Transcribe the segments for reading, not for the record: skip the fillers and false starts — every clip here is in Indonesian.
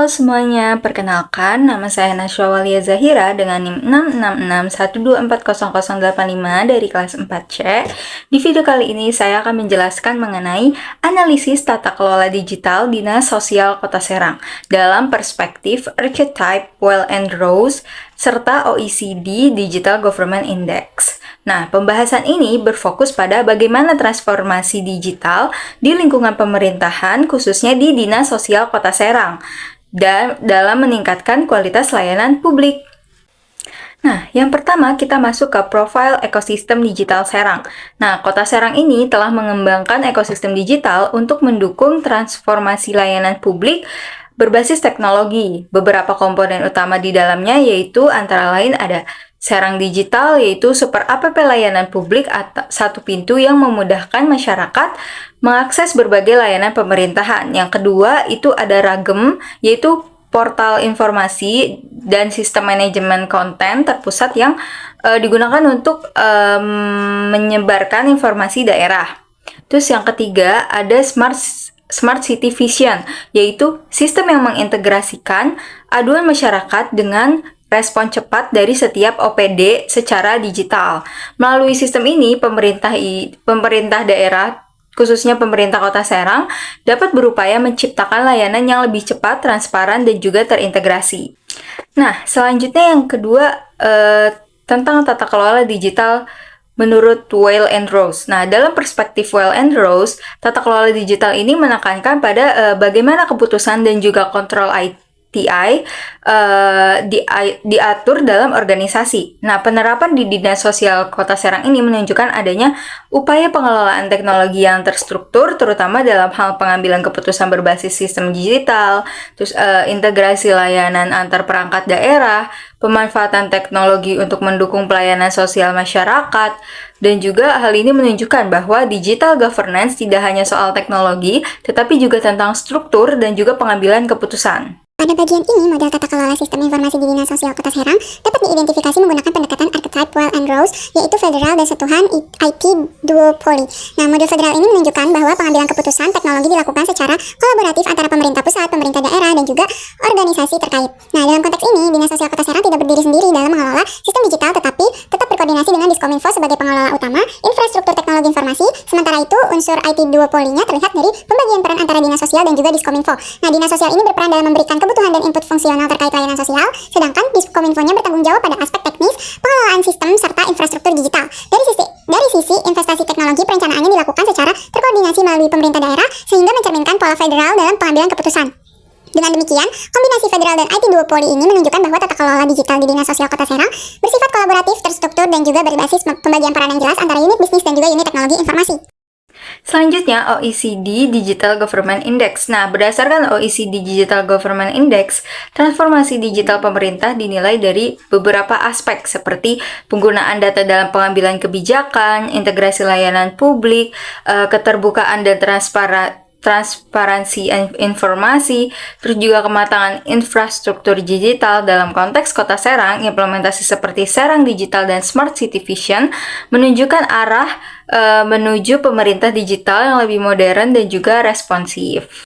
Halo semuanya, perkenalkan nama saya Nasya Walia Zahira dengan NIM 66612400085 dari kelas 4C. Di video kali ini saya akan menjelaskan mengenai analisis tata kelola digital Dinas Sosial Kota Serang dalam perspektif Archetype, Well and Rose, serta OECD Digital Government Index. Nah, pembahasan ini berfokus pada bagaimana transformasi digital di lingkungan pemerintahan, khususnya di Dinas Sosial Kota Serang, dan dalam meningkatkan kualitas layanan publik. Nah, yang pertama kita masuk ke profil ekosistem digital Serang. Nah, Kota Serang ini telah mengembangkan ekosistem digital untuk mendukung transformasi layanan publik berbasis teknologi. Beberapa komponen utama di dalamnya yaitu antara lain ada Serang Digital, yaitu super app layanan publik satu pintu yang memudahkan masyarakat mengakses berbagai layanan pemerintahan. Yang kedua itu ada Ragem, yaitu portal informasi dan sistem manajemen konten terpusat yang digunakan untuk menyebarkan informasi daerah. Terus yang ketiga ada Smart City Vision, yaitu sistem yang mengintegrasikan aduan masyarakat dengan respon cepat dari setiap OPD secara digital. Melalui sistem ini, pemerintah daerah, khususnya pemerintah Kota Serang, dapat berupaya menciptakan layanan yang lebih cepat, transparan, dan juga terintegrasi. Nah, selanjutnya yang kedua, tentang tata kelola digital menurut Weil and Rose. Nah, dalam perspektif Weil and Rose, tata kelola digital ini menekankan pada bagaimana keputusan dan juga kontrol IT diatur dalam organisasi. Nah, penerapan di Dinas Sosial Kota Serang ini menunjukkan adanya upaya pengelolaan teknologi yang terstruktur, terutama dalam hal pengambilan keputusan berbasis sistem digital, terus integrasi layanan antar perangkat daerah, pemanfaatan teknologi untuk mendukung pelayanan sosial masyarakat, dan juga hal ini menunjukkan bahwa digital governance tidak hanya soal teknologi, tetapi juga tentang struktur dan juga pengambilan keputusan. Pada bagian ini, model tata kelola sistem informasi di Dinas Sosial Kota Serang dapat diidentifikasi menggunakan pendekatan Archetype, Well and Rose, yaitu federal dan sentuhan IP duopoly. Nah, model federal ini menunjukkan bahwa pengambilan keputusan teknologi dilakukan secara kolaboratif antara pemerintah pusat, pemerintah daerah, dan juga organisasi terkait. Nah, dalam konteks ini, Dinas Sosial Kota Serang tidak berdiri sendiri dalam mengelola sistem digital, tetapi tetap berkoordinasi dengan Diskominfo sebagai pengelola utama infrastruktur teknologi informasi. Sementara itu, unsur IP duopoly-nya terlihat dari pembagian peran antara Dinas Sosial dan juga Diskominfo. Nah, Dinas Sosial ini berperan dalam memberikan kebutuhan dan input fungsional terkait layanan sosial, sedangkan Diskominfo-nya bertanggung jawab pada aspek teknis, pengelolaan sistem, serta infrastruktur digital. Dari sisi investasi teknologi, perencanaannya dilakukan secara terkoordinasi melalui pemerintah daerah, sehingga mencerminkan pola federal dalam pengambilan keputusan. Dengan demikian, kombinasi federal dan IT duopoly ini menunjukkan bahwa tata kelola digital di Dinas Sosial Kota Serang bersifat kolaboratif, terstruktur, dan juga berbasis pembagian peran yang jelas antara unit bisnis dan juga unit teknologi informasi. Selanjutnya, OECD Digital Government Index. Nah, berdasarkan OECD Digital Government Index, transformasi digital pemerintah dinilai dari beberapa aspek seperti penggunaan data dalam pengambilan kebijakan, integrasi layanan publik, keterbukaan dan transparansi informasi, terus juga kematangan infrastruktur digital. Dalam konteks Kota Serang, implementasi seperti Serang Digital dan Smart City Vision menunjukkan arah menuju pemerintah digital yang lebih modern dan juga responsif.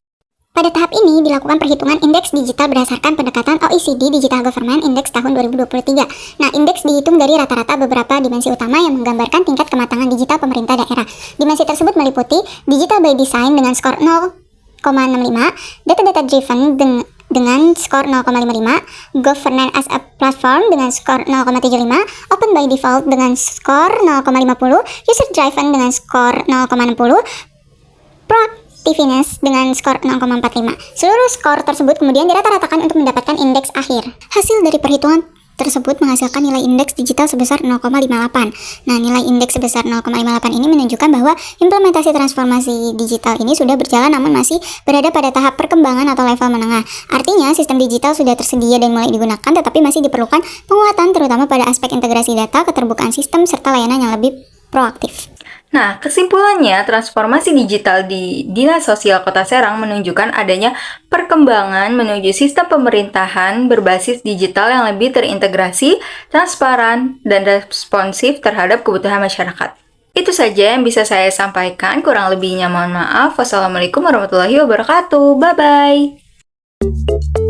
Pada tahap ini dilakukan perhitungan indeks digital berdasarkan pendekatan OECD Digital Government Index tahun 2023. Nah, indeks dihitung dari rata-rata beberapa dimensi utama yang menggambarkan tingkat kematangan digital pemerintah daerah. Dimensi tersebut meliputi digital by design dengan skor 0,65, data-data driven dengan skor 0,55, governance as a platform dengan skor 0,75, open by default dengan skor 0,50, user driven dengan skor 0,60, proactiveness dengan skor 0,45. Seluruh skor tersebut kemudian dirata-ratakan untuk mendapatkan indeks akhir. Hasil dari perhitungan tersebut menghasilkan nilai indeks digital sebesar 0,58. Nah, nilai indeks sebesar 0,58 ini menunjukkan bahwa implementasi transformasi digital ini sudah berjalan namun masih berada pada tahap perkembangan atau level menengah. Artinya, sistem digital sudah tersedia dan mulai digunakan, tetapi masih diperlukan penguatan terutama pada aspek integrasi data, keterbukaan sistem, serta layanan yang lebih proaktif. Nah, kesimpulannya, transformasi digital di Dinas Sosial Kota Serang menunjukkan adanya perkembangan menuju sistem pemerintahan berbasis digital yang lebih terintegrasi, transparan, dan responsif terhadap kebutuhan masyarakat. Itu saja yang bisa saya sampaikan, kurang lebihnya mohon maaf. Wassalamualaikum warahmatullahi wabarakatuh. Bye-bye.